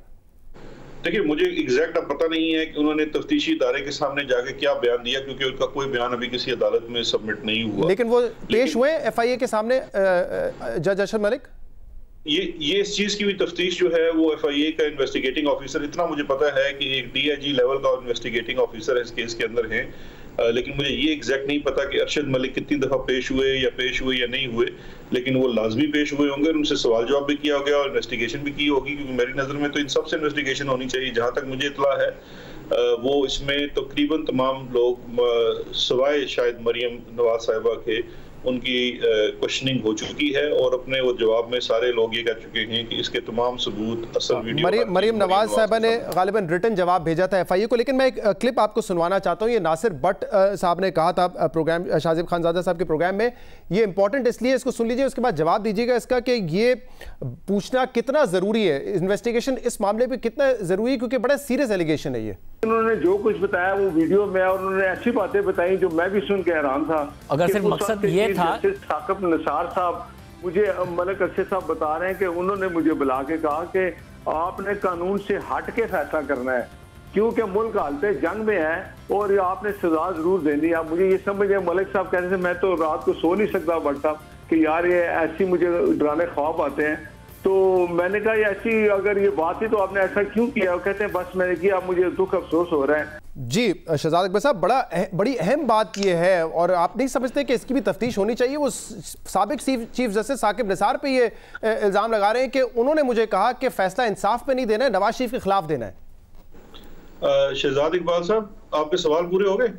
देखिए, मुझे एग्जैक्ट अब पता नहीं है कि उन्होंने तफ्तीशी इदारे के सामने जाके क्या बयान दिया, क्योंकि उनका कोई बयान अभी किसी अदालत में सबमिट नहीं हुआ। लेकिन वो पेश हुए एफआईए के सामने जज अरशद मलिक? ये इस चीज की भी तफ्तीश जो है वो एफआईए का इन्वेस्टिगेटिंग ऑफिसर, इतना मुझे पता है कि एक डीआईजी लेवल का इन्वेस्टिगेटिंग ऑफिसर इस केस के अंदर है। लेकिन मुझे ये एग्जैक्ट नहीं पता कि अरशद मलिक कितनी दफा पेश हुए या नहीं हुए, लेकिन वो लाजमी पेश हुए होंगे, उनसे सवाल जवाब भी किया गया और इन्वेस्टिगेशन भी की होगी, क्योंकि मेरी नजर में तो इन सबसे इन्वेस्टिगेशन होनी चाहिए। जहां तक मुझे इत्तला है वो इसमें तकरीबन तमाम लोग सवाए शायद मरियम नवाज साहिबा के, उनकी क्वेश्चनिंग हो चुकी है और अपने वो जवाब में सारे लोग ये कह चुके हैं कि इसके तमाम सबूत असल वीडियो मरियम नवाज साहिबा ने गालिबन रिटन जवाब भेजा था एफआईए को। लेकिन मैं एक क्लिप आपको सुनवाना चाहता हूँ। ये नासिर भट्ट साहब ने कहा था प्रोग्राम, शाजिब खानजादा साहब के प्रोग्राम में, ये इंपॉर्टेंट इसलिए, इसको सुन लीजिए, उसके बाद जवाब दीजिएगा इसका कि ये पूछना कितना जरूरी है, इन्वेस्टिगेशन इस मामले पर कितना जरूरी है, क्योंकि बड़ा सीरियस एलिगेशन है ये। उन्होंने जो कुछ बताया वो वीडियो में, और उन्होंने ऐसी बातें बताई जो मैं भी सुन के हैरान था। अगर सिर्फ मकसद ये था, साकिब निसार साहब मुझे मलिक अरशद साहब बता रहे हैं कि उन्होंने मुझे बुला के कहा कि आपने कानून से हट के फैसला करना है, क्योंकि मुल्क हालत जंग में है और आपने सजा जरूर देनी है। मुझे ये समझ है, मलिक साहब कह रहे थे मैं तो रात को सो नहीं सकता भट्ट साहब कि यार ये ऐसी मुझे डराने ख्वाब आते हैं। तो मैंने कहा ऐसी अगर ये बात थी तो आपने ऐसा क्यों किया? कहते हैं बस मैंने किया, मुझे दुख अफसोस हो रहा है। जी शहजाद अकबर साहब, बड़ी अहम बात ये है, और आप नहीं समझते कि इसकी भी तफ्तीश होनी चाहिए? वो साबिक चीफ जस्टिस साकिब निसार पे ये इल्ज़ाम लगा रहे हैं कि उन्होंने मुझे कहा कि फैसला इंसाफ पे नहीं देना है, नवाज शरीफ के खिलाफ देना है। शहजाद इकबाल साहब, आपके सवाल पूरे हो गए?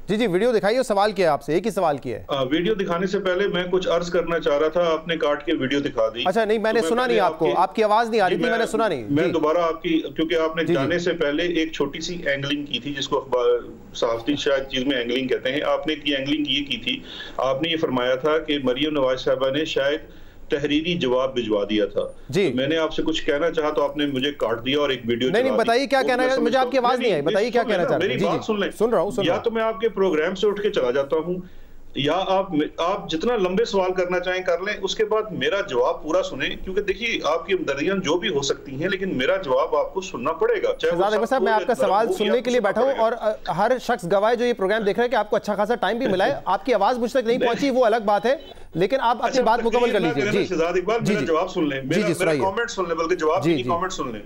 जी जी, वीडियो दिखाइए। सवाल किया आपसे, एक ही सवाल किया है। वीडियो दिखाने से पहले मैं कुछ अर्ज करना चाह रहा था, आपने काट के वीडियो दिखा दी। अच्छा, नहीं मैंने सुना नहीं, आपकी आवाज नहीं आ रही थी, मैंने सुना नहीं। मैं दोबारा आपकी, क्योंकि आपने जाने से पहले एक छोटी सी एंगलिंग की थी जिसको सहाफती शायद चीज में एंगलिंग कहते हैं। आपने की एंगलिंग ये की थी, आपने ये फरमाया था कि मरियम नवाज साहिबा ने शायद तहरीरी जवाब भिजवा दिया था। जी, मैंने आपसे कुछ कहना चाहा तो आपने मुझे काट दिया और एक वीडियो नहीं बताइए क्या कहना है, मुझे आपकी आवाज नहीं आई, बताइए क्या कहना चाह रहे हैं। मेरी बात सुन लें। सुन रहा हूं। या तो मैं आपके प्रोग्राम से उठ के चला जाता हूं, या आप जितना लंबे सवाल करना चाहें कर लें, उसके बाद मेरा जवाब पूरा सुने, क्योंकि देखिए आपकी हमदर्दियां जो भी हो सकती हैं, लेकिन मेरा जवाब आपको सुनना पड़ेगा। शहजाद इकबाल साहब, मैं आपका सवाल सुनने के लिए बैठा हूं और हर शख्स गवाह जो ये प्रोग्राम देख रहे हैं कि आपको अच्छा खासा टाइम भी मिला है, आपकी आवाज मुझ तक नहीं पहुंची, वो अलग बात है, लेकिन आप अपनी बात मुकम्मल कर लीजिए। जी शहजाद इकबाल, मेरा जवाब सुन लें, मेरा कमेंट सुन लें, बल्कि जवाब नहीं, कमेंट सुन लें।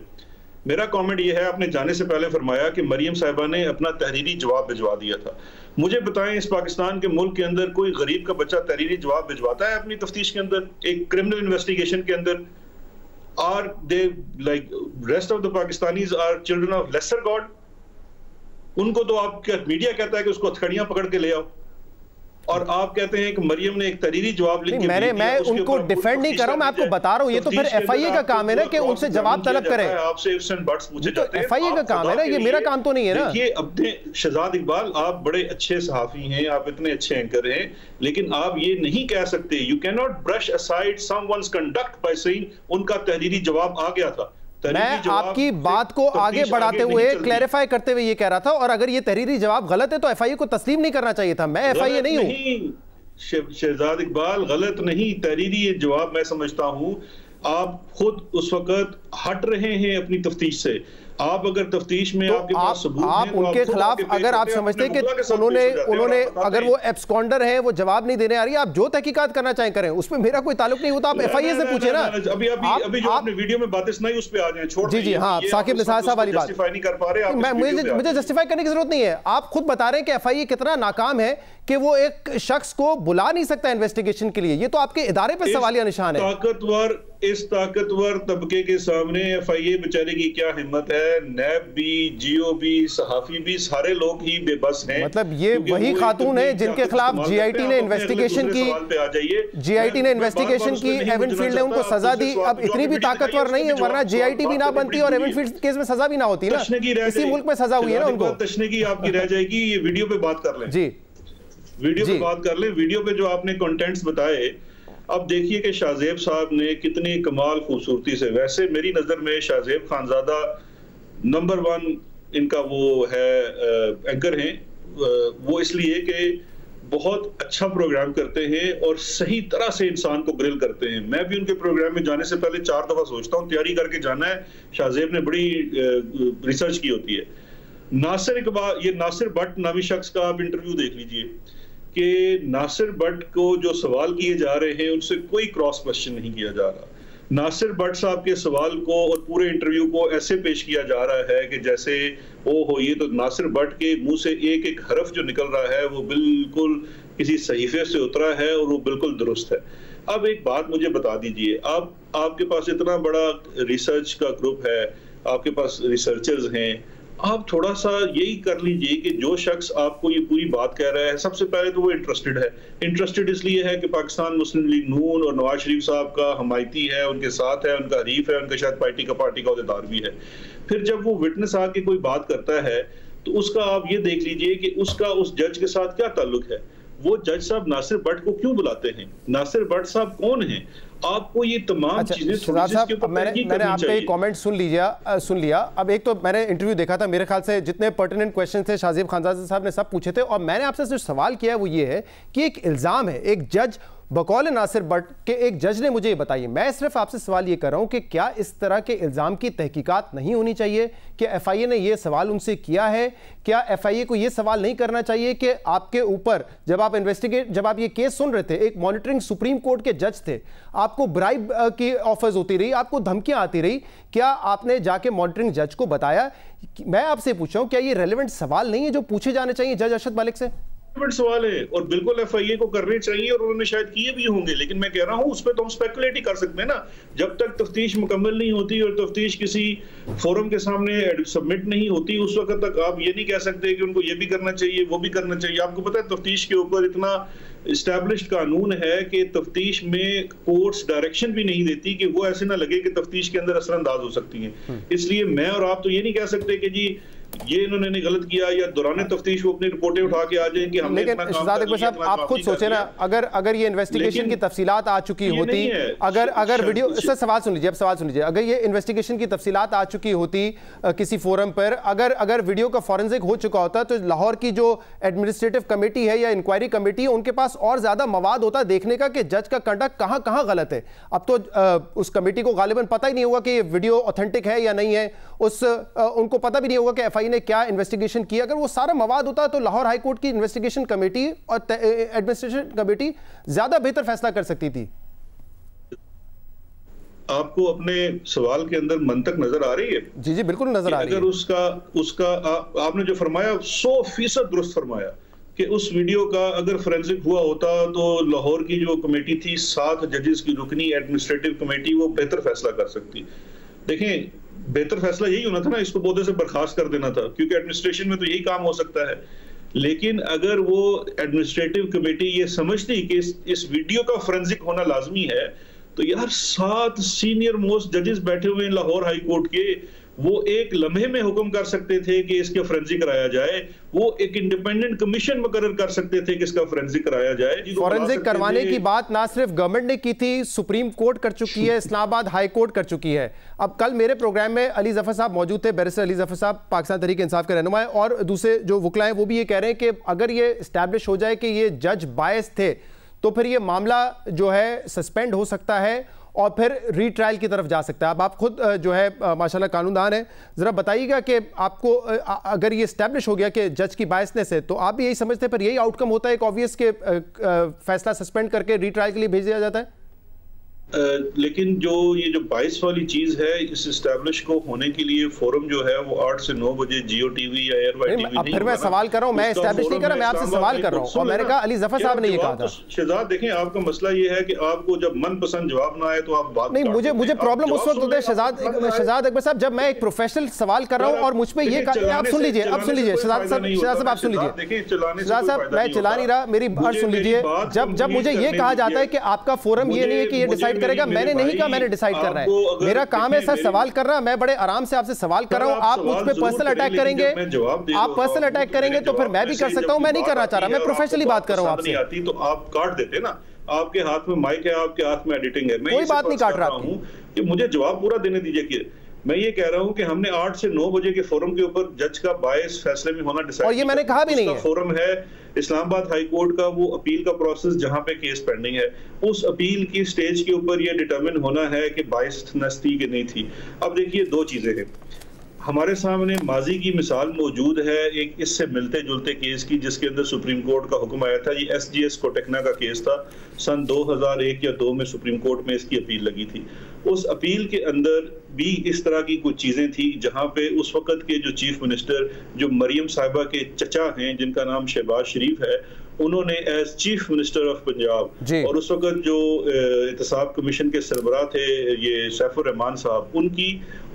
मेरा कमेंट ये है, आपने जाने से पहले फरमाया कि मरियम साहिबा ने अपना तहरीरी जवाब भिजवा दिया था। मुझे बताएं, इस पाकिस्तान के मुल्क के अंदर कोई गरीब का बच्चा तहरीरी जवाब भिजवाता है अपनी तफ्तीश के अंदर, एक क्रिमिनल इन्वेस्टिगेशन के अंदर? Are they like rest of the Pakistanis are children of lesser god? उनको तो आपका मीडिया कहता है कि उसको हथकड़ियां पकड़ के ले आओ, और आप कहते हैं कि मरियम ने एक तहरीरी जवाब लिख के मैं उनको डिफेंड नहीं कर रहा हूं, मैं आपको बता रहा हूं, ये तो फिर एफआईए का काम है ना कि उनसे जवाब तलब करें। आपसे इफ्स एंड बट्स पूछे जाते हैं, एफआईए का काम है ना, ये मेरा काम तो नहीं है ना। देखिए अपने शहजाद इकबाल, आप बड़े अच्छे सहाफी हैं, आप इतने अच्छे एंकर हैं, लेकिन आप ये नहीं कह सकते, you can not brush aside someone's conduct by saying उनका तहरीरी जवाब आ गया था। मैं आपकी बात को आगे बढ़ाते हुए क्लैरिफाई करते हुए ये कह रहा था, और अगर ये तहरीरी जवाब गलत है तो एफआईए को तस्लीम नहीं करना चाहिए था। मैं एफआईए नहीं हूं। शहजाद इकबाल, गलत नहीं, तहरीरी ये जवाब मैं समझता हूं। आप खुद उस वक्त हट रहे हैं अपनी तफ्तीश से। आप अगर तफ्तीश में आपके पास सबूत आप हैं, उनके खिलाफ अगर आप समझते कि उन्होंने अगर वो एब्सकॉन्डर है, वो जवाब नहीं देने आ रही है, आप जो तहकीकात करना चाहें करें, उसमें मेरा कोई ताल्लुक नहीं होता। आप एफआईए से पूछे ना। अभी जो आपने वीडियो में बातें सुनाई उस पे आ जाएं, छोड़ जी हाँ, साकिब निसार साहब वाली बात जस्टिफाई नहीं कर पा रहे। मुझे जस्टिफाई करने की जरूरत नहीं है। आप खुद बता रहे हैं कि एफआईए कितना नाकाम है कि वो एक शख्स को बुला नहीं सकता इन्वेस्टिगेशन के लिए। ये तो आपके इदारे पे सवालिया निशान है। इस ताकतवर तबके के सामने एफआईए बेचारे की क्या हिम्मत है? नैब भी, जीओ भी, सहाफी भी, सारे लोग ही बेबस हैं। मतलब ये वही खातून है जिनके खिलाफ जीआईटी ने इन्वेस्टिगेशन की, जीआईटी ने इन्वेस्टिगेशन की, एवनफील्ड ने उनको सजा दी। अब इतनी भी ताकतवर नहीं है, वरना जीआईटी भी ना बनती और एवनफील्ड केस में सजा भी ना होती ना। इसी मुल्क में सजा हुई है ना उनको। तशने की आपकी रह जाएगी। ये वीडियो पे बात कर लें जी, वीडियो पे बात कर लें। वीडियो पे जो आपने कंटेंट्स बताए, अब देखिए कि शाहजेब साहब ने कितनी कमाल खूबसूरती से, वैसे मेरी नजर में शाहजेब खानजादा नंबर 1 इनका वो है एंकर हैं, वो इसलिए कि बहुत अच्छा प्रोग्राम करते हैं और सही तरह से इंसान को ग्रिल करते हैं। मैं भी उनके प्रोग्राम में जाने से पहले 4 दफा सोचता हूँ, तैयारी करके जाना है। शाहजेब ने बड़ी रिसर्च की होती है। नासिर इकबाल, ये नासिर भट्ट नामी शख्स का आप इंटरव्यू देख लीजिए कि नासिर भट्ट को जो सवाल किए जा रहे हैं उनसे कोई क्रॉस क्वेश्चन नहीं किया जा रहा। नासिर भट्ट साहब के सवाल को और पूरे इंटरव्यू को ऐसे पेश किया जा रहा है कि जैसे ओहो, ये तो नासिर भट्ट के मुंह से एक एक हरफ जो निकल रहा है वो बिल्कुल किसी सहीफे से उतरा है और वो बिल्कुल दुरुस्त है। अब एक बात मुझे बता दीजिए, आपके पास इतना बड़ा रिसर्च का ग्रुप है, आपके पास रिसर्चर्स हैं, आप थोड़ा सा यही कर लीजिए कि जो शख्स आपको ये पूरी बात कह रहा है, सबसे पहले तो वो इंटरेस्टेड है। इंटरेस्टेड इसलिए है कि पाकिस्तान मुस्लिम लीग नून और नवाज शरीफ साहब का हमायती है, उनके साथ है, उनका हरीफ है, उनका शायद पार्टी का अहदेदार भी है। फिर जब वो विटनेस आके कोई बात करता है तो उसका आप ये देख लीजिए कि उसका उस जज के साथ क्या ताल्लुक है। वो जज साहब नासिर भट्ट को क्यों बुलाते हैं? नासिर भट्ट साहब कौन हैं? आपको ये तमाम चीजें मैंने आपका कमेंट सुन लिया। अब एक तो मैंने इंटरव्यू देखा था, मेरे ख्याल से जितने पर्टिनेंट क्वेश्चन थे शाहजेब खानजादा साहब ने सब पूछे थे, और मैंने आपसे जो सवाल किया वो ये है कि एक इल्जाम है, एक जज बकौल नासिर भट्ट के एक जज ने मुझे ये बताइए, मैं सिर्फ आपसे सवाल ये कर रहा हूं कि क्या इस तरह के इल्जाम की तहकीकात नहीं होनी चाहिए? कि एफआईए ने ये सवाल उनसे किया है, क्या एफआईए को ये सवाल नहीं करना चाहिए कि आपके ऊपर जब आप ये केस सुन रहे थे, एक मॉनिटरिंग सुप्रीम कोर्ट के जज थे, आपको ब्राइब की ऑफर्स होती रही, आपको धमकियां आती रही, क्या आपने जाके मॉनिटरिंग जज को बताया? मैं आपसे पूछ रहा हूं, क्या ये रेलेवेंट सवाल नहीं है जो पूछे जाने चाहिए जज अरशद मलिक से? सवाल है और बिल्कुल एफआईए को करने चाहिए और उन्होंने शायद किए भी होंगे, लेकिन मैं कह रहा हूं उस पर तो हम स्पेकुलेट ही कर सकते हैं ना। जब तक तफ्तीश मुकम्मल नहीं होती और तफ्तीश किसी फोरम के सामने सबमिट नहीं होती, उस वक्त तक आप ये नहीं कह सकते कि उनको ये भी करना चाहिए, वो भी करना चाहिए। आपको पता है तफ्तीश के ऊपर इतना इस्टेब्लिश्ड कानून है कि तफ्तीश में कोर्ट्स डायरेक्शन भी नहीं देती कि वो ऐसे ना लगे कि तफ्तीश के अंदर असरअंदाज हो सकती हैं। इसलिए मैं और आप तो ये नहीं कह सकते कि जी ये इन्होंने नहीं गलत किया या दौरान तफ्तीश वो अपनी रिपोर्टें उठा के आ जाएं कि हमने लेकिन शहजाद अकबर साहब आप खुद सोचे ना, अगर ये इन्वेस्टिगेशन की तफसीलात आ चुकी होती, अगर वीडियो, इससे सवाल सुन लीजिए, अब सवाल सुन लीजिए, अगर ये इन्वेस्टिगेशन की तफसीलात आ चुकी होती किसी फोरम पर, अगर वीडियो का फॉरेंसिक हो चुका होता तो लाहौर की जो एडमिनिस्ट्रेटिव कमेटी है या इंक्वायरी कमेटी है उनके पास और ज्यादा मवाद होता देखने का कि जज का कंडक्ट कहां कहां गलत है। अब तो उस कमेटी को गालिबन पता ही नहीं होगा कि ये वीडियो ऑथेंटिक है या नहीं है, उनको पता भी नहीं होगा कि एफआई ने क्या इन्वेस्टिगेशन किया। अगर वो सारा मवाद होता तो लाहौर हाई कोर्ट की इन्वेस्टिगेशन कमेटी और एडमिनिस्ट्रेशन कमेटी ज्यादा बेहतर फैसला कर सकती थी। आपको अपने सवाल के अंदर मंतक नजर आ रही है? जी जी बिल्कुल नजर आ रही है। अगर उसका आपने जो फरमाया 100% दुरुस्त फरमाया कि उस वीडियो का अगर फोरेंसिक हुआ होता तो लाहौर की जो कमेटी थी 7 जजेस की रुकनी एडमिनिस्ट्रेटिव कमेटी, वो बेहतर फैसला कर सकती। देखें, बेहतर फैसला यही होना था ना, इसको पौधे से बर्खास्त कर देना था, क्योंकि एडमिनिस्ट्रेशन में तो यही काम हो सकता है। लेकिन अगर वो एडमिनिस्ट्रेटिव कमेटी ये समझती कि इस वीडियो का फोरेंसिक होना लाजमी है, तो यार 7 सीनियर मोस्ट जजेस बैठे हुए हैं लाहौर हाई कोर्ट के, वो एक लम्हे में हुक्म कर सकते थे कि इसके फोरेंसिक कराया जाए, वो एक इंडिपेंडेंट कमीशन मुकर्रर कर सकते थे कि इसका फोरेंसिक कराया जाए। फोरेंसिक करवाने की बात ना सिर्फ गवर्नमेंट ने की थी, सुप्रीम कोर्ट कर चुकी है, इस्लामाबाद हाई कोर्ट कर चुकी है। अब कल मेरे प्रोग्राम में अली जफर साहब मौजूद थे, बैरिस्टर अली जफर साहब पाकिस्तान तहरीक इंसाफ के रहनुमा, और दूसरे जो वकला हैं वो भी ये कह रहे हैं कि अगर ये इस्टेब्लिश हो जाए कि ये जज बायस थे तो फिर ये मामला जो है सस्पेंड हो सकता है और फिर रीट्रायल की तरफ जा सकता है। अब आप खुद जो है माशाल्लाह कानूनदान है, ज़रा बताइएगा कि आपको अगर ये इस्टेब्लिश हो गया कि जज की बायसनेस है तो आप भी यही समझते हैं फिर यही आउटकम होता है एक ऑब्वियस के फैसला सस्पेंड करके रीट्रायल के लिए भेज दिया जाता है? लेकिन ये जो 22 वाली चीज है, इस एस्टैब्लिश को होने के लिए फोरम जो है वो 8 से 9 बजे जियो टीवी या एयरवाई टीवी नहीं। फिर मैं सवाल कर रहा हूं, मैं एस्टैब्लिश नहीं कर रहा, मैं आपसे सवाल कर रहा हूं, और मैंने कहा अली जफर साहब ने ये कहा था। शहजाद देखें, आपका मसला ये है कि आपको जब मनपसंद जवाब ना आए तो आप बात नहीं, मुझे प्रॉब्लम उस वक्त होता है शहजाद अकबर साहब, जब मैं एक प्रोफेशनल सवाल कर रहा हूं और मुझ पे ये आप सुन लीजिए, अब सुन लीजिए शहजाद साहब, आप सुन लीजिए शहजाद साहब, मैं चला नहीं रहा, मेरी बात सुन लीजिए। जब मुझे ये कहा जाता है कि आपका फोरम ये नहीं है कि ये डिसाइड करेगा, मैंने नहीं, मैंने डिसाइड करना है, मेरा काम है सर सवाल कर रहा, मैं बड़े आराम से आपसे सवाल कर रहा हूं, आप मुझ पे पर्सनल अटैक करेंगे, आप पर्सनल अटैक करेंगे तो फिर मैं भी कर सकता हूं, मैं नहीं करना चाह रहा, मैं प्रोफेशनली बात कर रहा हूं आपसे। आती तो आप काट देते ना, आपके हाथ में माइक है, आपके हाथ में एडिटिंग है, मैं कोई बात नहीं काट रहा हूं कि मुझे जवाब पूरा देने दीजिए। कि मैं ये कह रहा हूं कि हमने 8 से 9 बजे के फोरम के ऊपर जज का बायस फैसले में होना डिसाइड, और ये मैंने कहा भी नहीं है। फोरम है इस्लामाबाद हाई कोर्ट का, वो अपील का प्रोसेस जहां पे केस पेंडिंग है, उस अपील की स्टेज के ऊपर ये डिटरमिन होना है कि बायसनेस थी कि नहीं थी। अब देखिए, 2 चीजें हैं हमारे सामने, माजी की मिसाल मौजूद है एक इससे मिलते जुलते केस की, जिसके अंदर सुप्रीम कोर्ट का हुक्म आया था। ये SGS कोटेक्ना का केस था, सन 2001 या 2 में सुप्रीम कोर्ट में इसकी अपील लगी थी। उस अपील के अंदर भी इस तरह की कुछ चीजें थी जहां पे उस वक्त के जो चीफ मिनिस्टर, जो मरियम साहिबा के चचा हैं जिनका नाम शहबाज शरीफ है, उन्होंने as chief minister of Punjab, और उस वक्त जो एहतसाब कमीशन के सरबराह थे ये सैफुर रहमान साहब, उनकी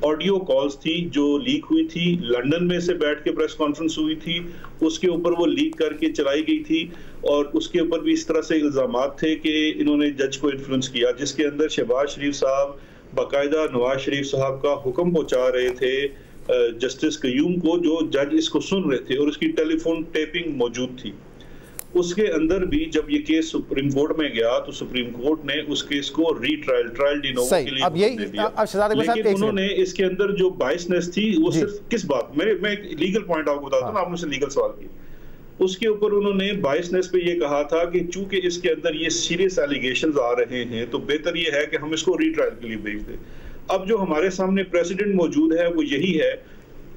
ऑडियो कॉल्स थी जो लीक हुई थी, लंदन में से बैठ के प्रेस कॉन्फ्रेंस हुई थी, उसके ऊपर वो लीक करके चलाई गई थी, और उसके ऊपर भी इस तरह से इल्जामात थे कि इन्होंने जज को इन्फ्लुएंस किया, जिसके अंदर शहबाज शरीफ साहब बाकायदा नवाज शरीफ साहब का हुक्म पहुंचा रहे थे जस्टिस कयूम को, जो जज इसको सुन रहे थे, और उसकी टेलीफोन टेपिंग मौजूद थी। उसके अंदर भी जब ये केस सुप्रीम कोर्ट में गया तो सुप्रीम कोर्ट ने उस केस को ट्रायल डी नोवो के लिए दे दिया। लेकिन उन्होंने इसके अंदर जो बायसनेस थी वो सिर्फ किस बात, मैं एक लीगल पॉइंट आपको बताता हूं, आपने मुझसे लीगल सवाल किया, उसके ऊपर उन्होंने बायसनेस पे ये कहा था कि चूंकि इसके अंदर ये सीरियस एलिगेशंस आ रहे हैं तो बेहतर ये है कि हम इसको रीट्रायल के लिए भेज दें। अब जो हमारे सामने प्रेसिडेंट मौजूद है वो यही है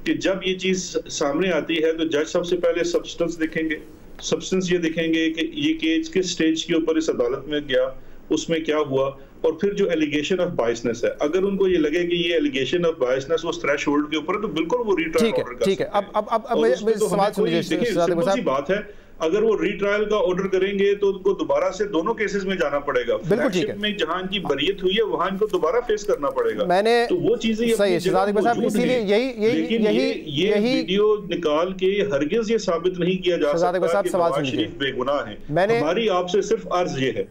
कि जब ये चीज सामने आती है तो जज सबसे पहले सब्सटेंस देखेंगे, सब्सटेंस ये देखेंगे कि ये केस किस स्टेज के ऊपर इस अदालत में गया, उसमें क्या हुआ, और फिर जो एलिगेशन ऑफ बायसनेस है, अगर उनको ये लगे कि ये एलिगेशन ऑफ बायसनेस उस थ्रेशोल्ड के ऊपर है तो बिल्कुल वो रीट्रायल ऑर्डर कर सकते हैं। अब सवाल सुनिए, सिंपल सी बात है, अगर वो रीट्रायल का ऑर्डर करेंगे तो उनको दोबारा से दोनों केसेस में जाना पड़ेगा। फ्लैगशिप में जहां इनकी बरियत हुई है वहां इनको दोबारा फेस करना पड़ेगा। मैंने तो वो चीजें सही इसीलिए यही वीडियो निकाल के हरगिज ये साबित नहीं किया जा सकता कि नवाज शरीफ बेगुनाह है। हमारी आपसे सिर्फ अर्ज ये है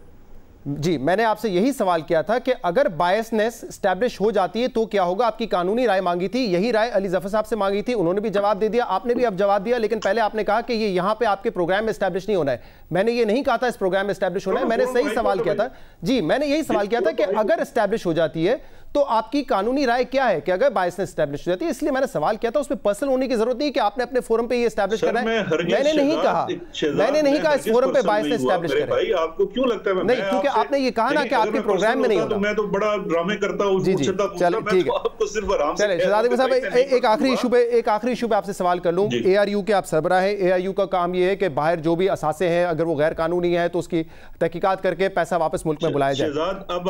जी, मैंने आपसे यही सवाल किया था कि अगर बायसनेस स्टैब्लिश हो जाती है तो क्या होगा। आपकी कानूनी राय मांगी थी, यही राय अली जफर साहब से मांगी थी, उन्होंने भी जवाब दे दिया, आपने भी अब जवाब दिया। लेकिन पहले आपने कहा कि ये यहाँ पे आपके प्रोग्राम में स्टैब्लिश नहीं होना है। मैंने ये नहीं कहा था इस प्रोग्राम में स्टैब्लिश होना है, मैंने सही सवाल किया था जी, मैंने यही सवाल किया था कि अगर स्टैब्लिश हो जाती है तो आपकी कानूनी राय क्या है कि अगर बायसनेस स्टैब्लिश हो जाती है। इसलिए मैंने सवाल किया था, उसमें पर्सनल होने की जरूरत नहीं कि आपने अपने फोरम पे ये स्टैब्लिश करना है। मैंने नहीं कहा इस फोरम पे बायसनेस स्टैब्लिश करें। भाई आपको क्यों लगता है नहीं, क्योंकि आपने ये कहा ना कि आपके प्रोग्राम में नहीं होगा। मैं तो बड़ा ड्रामे करता हूं, जी, चलो ठीक है, आपको सिर्फ आराम से। चलिए शहजाद साहब, एक आखिरी इशू पे आपसे सवाल कर लूं। ARU के आप सरबराह हैं, ARU का काम ये है कि बाहर जो भी असासे हैं अगर वो गैर कानूनी है तो उसकी तहकीकात करके पैसा वापस मुल्क में बुलाया जाए। अब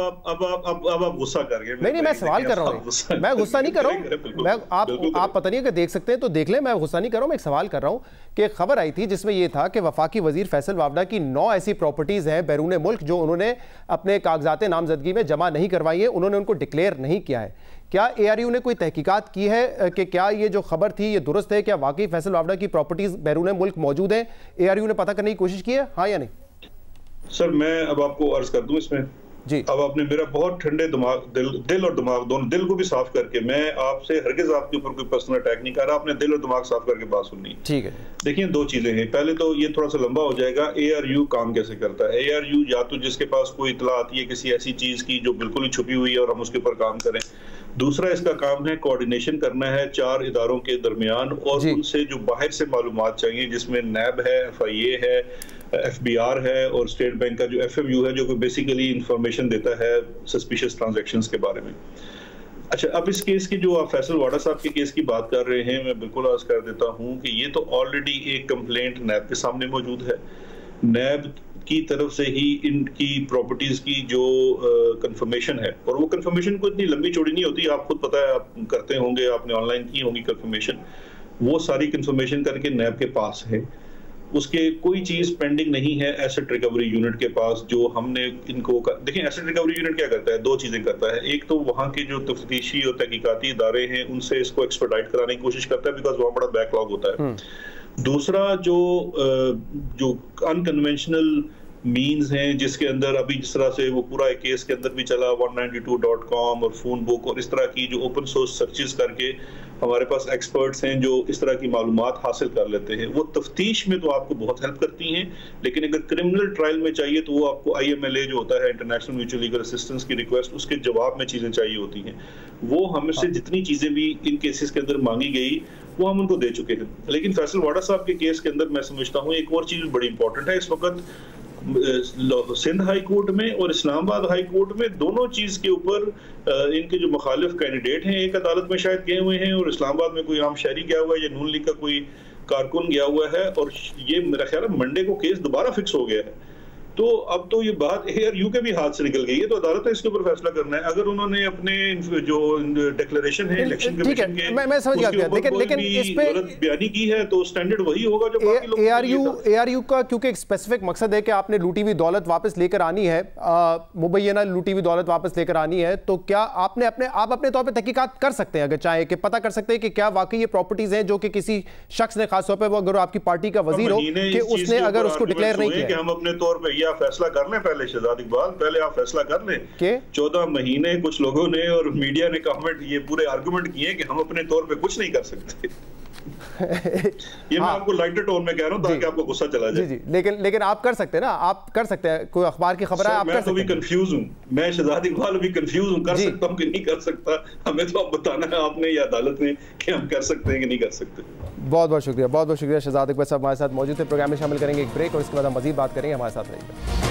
आप गुस्सा कर गए। नहीं, मैं सवाल कर रहा हूं, मैं गुस्सा नहीं कर रहा हूं। मैं आप पता नहीं अगर देख सकते हैं तो देख लें, मैं गुस्सा नहीं कर रहा हूं। मैं एक सवाल कर रहा हूं कि एक खबर आई थी जिसमें यह था कि वफाकी वजीर फैसल वावडा की 9 ऐसी प्रॉपर्टीज हैं बैरून मुल्क जो उन्होंने अपने कागजात नामजदगी में जमा नहीं करवाई है, उन्होंने उनको डिक्लेयर नहीं किया है। क्या ARU ने कोई तहकीकात की है कि क्या ये जो खबर थी ये दुरुस्त है, क्या वाकई फैसल वावडा की प्रॉपर्टीज बैरून मुल्क मौजूद है? ARU ने पता करने की कोशिश की है, हाँ या नहीं? सर मैं अब आपको अर्ज कर दूं इसमें जी। अब आपने मेरा बहुत ठंडे दिमाग, दिल और दिमाग दोनों, दिल को भी साफ करके, मैं आपसे हरगिज आपके ऊपर कोई पर्सनल अटैक नहीं कर रहा, आपने दिल और दिमाग साफ करके बात सुननी। ठीक है, देखिए 2 चीजें हैं। पहले तो ये थोड़ा सा लंबा हो जाएगा, ARU काम कैसे करता है। ARU या तो जिसके पास कोई इतला आती है किसी ऐसी चीज की जो बिल्कुल ही छुपी हुई है और हम उसके ऊपर काम करें। दूसरा इसका काम है कोऑर्डिनेशन करना है 4 इदारों के दरमियान और उनसे जो बाहर से मालूमात चाहिए, जिसमें NAB है, FIA है, FBR है और स्टेट बैंक का जो FMU है जो कि बेसिकली इंफॉर्मेशन देता है सस्पिशियस ट्रांजैक्शंस के बारे में। अच्छा, अब इस केस की जो आप फैसल वाडा साहब के केस की बात कर रहे हैं, मैं बिल्कुल अर्ज कर देता हूं कि ये तो ऑलरेडी एक कंप्लेंट NAB के सामने मौजूद है। NAB की तरफ से ही इनकी प्रॉपर्टीज की जो कंफर्मेशन है, और वो कंफर्मेशन को इतनी लंबी चौड़ी नहीं होती, आप खुद पता है, आप करते होंगे, आपने ऑनलाइन की होंगी कंफर्मेशन, वो सारी कंफर्मेशन करके NAB के पास है। उसके कोई चीज पेंडिंग नहीं है एसेट रिकवरी यूनिट के पास जो हमने इनको देखिए एसेट रिकवरी यूनिट क्या करता है, 2 चीजें करता है। एक तो वहां के जो तफ्तीशी और तहकीकाती इदारे हैं उनसे इसको एक्सपर्टाइट कराने की कोशिश करता है, बिकॉज वहां बड़ा बैकलॉग होता है। दूसरा जो अनकन्वेंशनल मीन्स हैं जिसके अंदर अभी जिस तरह से वो पूरा एक केस के अंदर भी चला 192.com और फोन बुक और इस तरह की जो ओपन सोर्स सर्चेस करके हमारे पास एक्सपर्ट्स हैं जो इस तरह की मालूमात हासिल कर लेते हैं, वो तफ्तीश में तो आपको बहुत हेल्प करती हैं, लेकिन अगर क्रिमिनल ट्रायल में चाहिए तो वो आपको IMLA जो होता है इंटरनेशनल म्यूचुअल लीगल असिस्टेंस की रिक्वेस्ट, उसके जवाब में चीजें चाहिए होती हैं। वो हमसे जितनी चीजें भी इन केसेस के अंदर मांगी गई वो हम उनको दे चुके हैं। लेकिन फैसल वाडा साहब के केस के अंदर मैं समझता हूँ एक और चीज बड़ी इंपॉर्टेंट है। इस वक्त सिंध हाई कोर्ट में और इस्लामाबाद हाई कोर्ट में दोनों चीज के ऊपर इनके जो मुखालिफ कैंडिडेट हैं एक अदालत में शायद गए हुए हैं और इस्लामाबाद में कोई आम शहरी गया हुआ है या नून लीग का कोई कारकुन गया हुआ है, और ये मेरा ख्याल है मंडे को केस दोबारा फिक्स हो गया है। तो अब तो ये बात ARU के भी हाथ से निकल गई है, तो अदालत ने इसके ऊपर फैसला करना है। अगर उन्होंने अपने जो डिक्लेरेशन है इलेक्शन कमीशन के मैं समझ गया, लेकिन इस पे बयानी की है तो स्टैंडर्ड वही होगा जो बाकी लोग। ARU का क्योंकि एक स्पेसिफिक मकसद है कि आपने लूटी हुई दौलत वापस लेकर आनी है, मुबैना लूटी हुई दौलत वापस लेकर आनी है, तो क्या आप अपने तौर पर तहकीकात कर सकते हैं, अगर चाहे कि पता कर सकते हैं कि क्या वाकई ये प्रॉपर्टीज हैं जो कि किसी शख्स ने, खासतौर पर वो अगर आपकी पार्टी का वजीर हो, कि उसने अगर उसको डिक्लेयर नहीं किया। हम अपने तौर पर आप फैसला कर लें पहले, शहजाद इकबाल, पहले आप फैसला कर लें कि 14 महीने कुछ लोगों ने और मीडिया ने कमेंट ये पूरे आर्गुमेंट किए कि हम अपने तौर पे कुछ नहीं कर सकते। ये मैं आपको लाइटर टोन में कह रहा हूं ताकि आपको गुस्सा चला जाए। जी, लेकिन आप कर सकते हैं ना, आप कर सकते हैं, कोई अखबार की खबर है आप कर सकते हैं। मैं तो भी कंफ्यूज हूं, मैं शहजाद इकबाल भी कंफ्यूज हूं, कर सकता हूं कि नहीं कर सकता, हमें तो आप बताना है आपने या अदालत ने कि हम कर सकते हैं कि नहीं कर सकते। बहुत बहुत शुक्रिया शहजाद इकबाल साहब हमारे साथ मौजूद थे। प्रोग्राम में शामिल करेंगे एक ब्रेक और इसके बाद हम मजीद बात करेंगे, हमारे साथ रहिएगा।